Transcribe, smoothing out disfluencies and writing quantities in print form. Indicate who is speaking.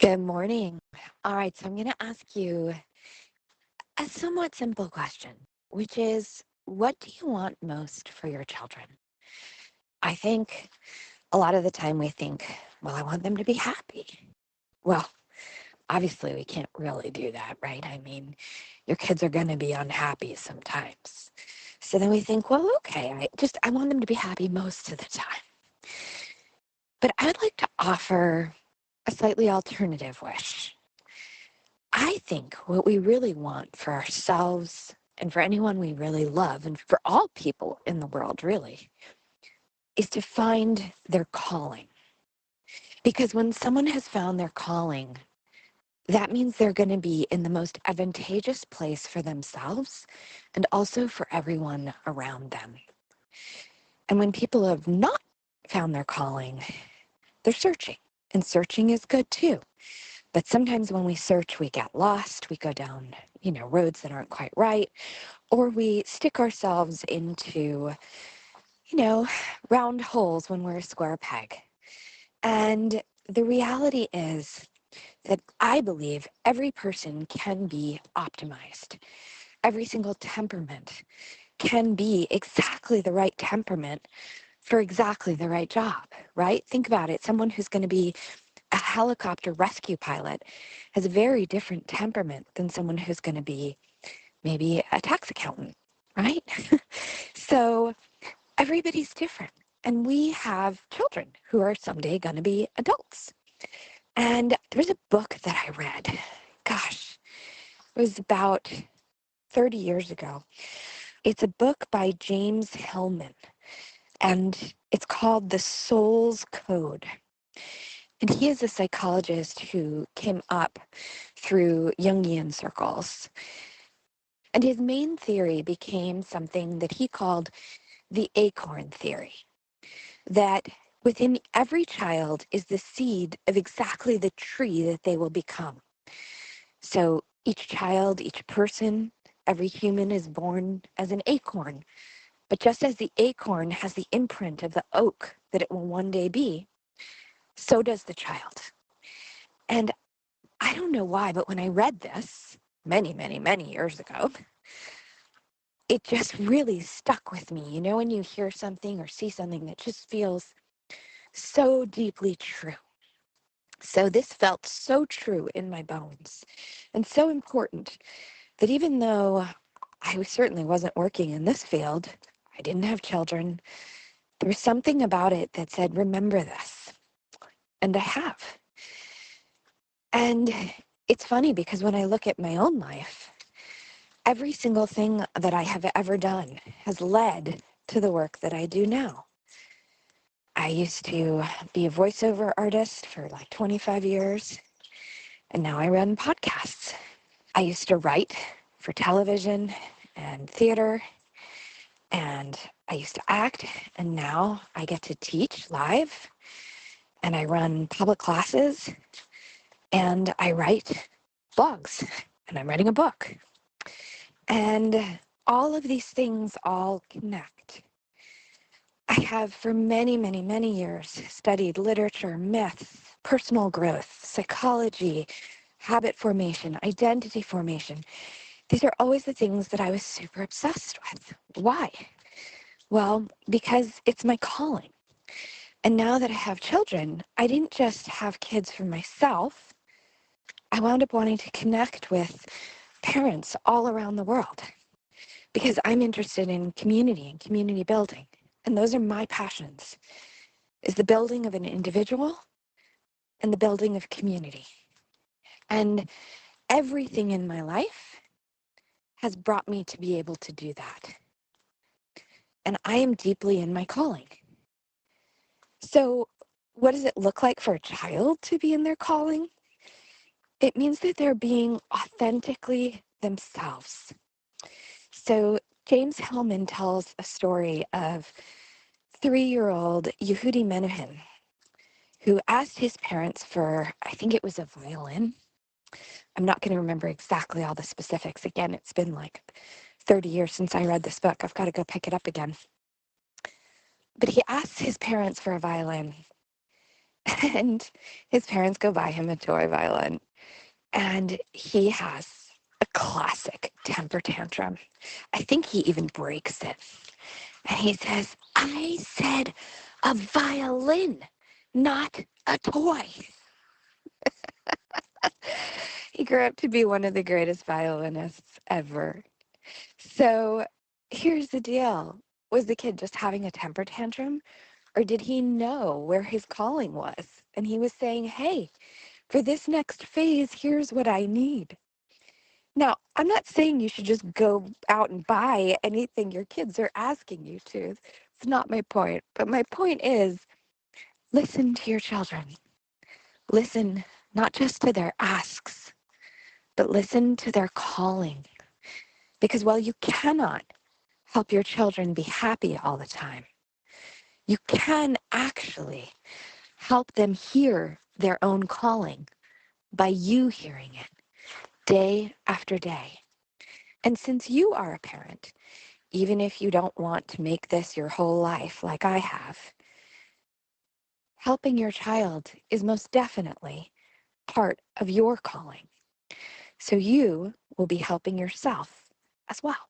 Speaker 1: Good morning. All right, so I'm going to ask you a somewhat simple question, which is what do you want most for your children? I think a lot of the time we think, well, I want them to be happy. Well, obviously, we can't really do that, right? I mean, your kids are going to be unhappy sometimes. So then we think, well, okay, I want them to be happy most of the time. But I'd like to offer a slightly alternative wish. I think what we really want for ourselves and for anyone we really love, and for all people in the world, really, is to find their calling. Because when someone has found their calling, that means they're going to be in the most advantageous place for themselves and also for everyone around them. And when people have not found their calling, they're searching. And searching is good too. But sometimes when we search, we get lost. We go down, roads that aren't quite right. Or we stick ourselves into, you know, round holes when we're a square peg. And the reality is that I believe every person can be optimized. Every single temperament can be exactly the right temperament for exactly the right job, right? Think about it. Someone who's going to be a helicopter rescue pilot has a very different temperament than someone who's going to be maybe a tax accountant, right? So everybody's different. And we have children who are someday going to be adults. And there's a book that I read. Gosh, it was about 30 years ago. It's a book by James Hillman, and it's called The Soul's Code. And he is a psychologist who came up through Jungian circles. And his main theory became something that he called the acorn theory, that within every child is the seed of exactly the tree that they will become. So each child, each person, every human is born as an acorn. But just as the acorn has the imprint of the oak that it will one day be, so does the child. And I don't know why, but when I read this many, many, many years ago, it just really stuck with me. You know, when you hear something or see something that just feels so deeply true. So this felt so true in my bones and so important that even though I certainly wasn't working in this field, I didn't have children, there was something about it that said, remember this. And I have. And it's funny because when I look at my own life, every single thing that I have ever done has led to the work that I do now. I used to be a voiceover artist for like 25 years, and now I run podcasts. I used to write for television and theater, and I used to act, and now I get to teach live, and I run public classes, and I write blogs, and I'm writing a book. And all of these things all connect. I have for many, many, many years studied literature, myths, personal growth, psychology, habit formation, identity formation. These are always the things that I was super obsessed with. Why? Well, because it's my calling. And now that I have children, I didn't just have kids for myself. I wound up wanting to connect with parents all around the world because I'm interested in community and community building. And those are my passions, is the building of an individual and the building of community. And everything in my life has brought me to be able to do that. And I am deeply in my calling. So what does it look like for a child to be in their calling? It means that they're being authentically themselves. So James Hillman tells a story of 3-year-old Yehudi Menuhin, who asked his parents for, I think it was a violin. I'm not going to remember exactly all the specifics. Again, it's been like 30 years since I read this book. I've got to go pick it up again. But he asked his parents for a violin. And his parents go buy him a toy violin. And he has a classic temper tantrum. I think he even breaks it. And he says, I said a violin, not a toy. He grew up to be one of the greatest violinists ever. So here's the deal. Was the kid just having a temper tantrum? Or did he know where his calling was? And he was saying, hey, for this next phase, here's what I need. Now, I'm not saying you should just go out and buy anything your kids are asking you to. It's not my point. But my point is listen to your children. Listen not just to their asks, but listen to their calling. Because while you cannot help your children be happy all the time, you can actually help them hear their own calling by you hearing it day after day. And since you are a parent, even if you don't want to make this your whole life like I have, helping your child is most definitely part of your calling. So you will be helping yourself as well.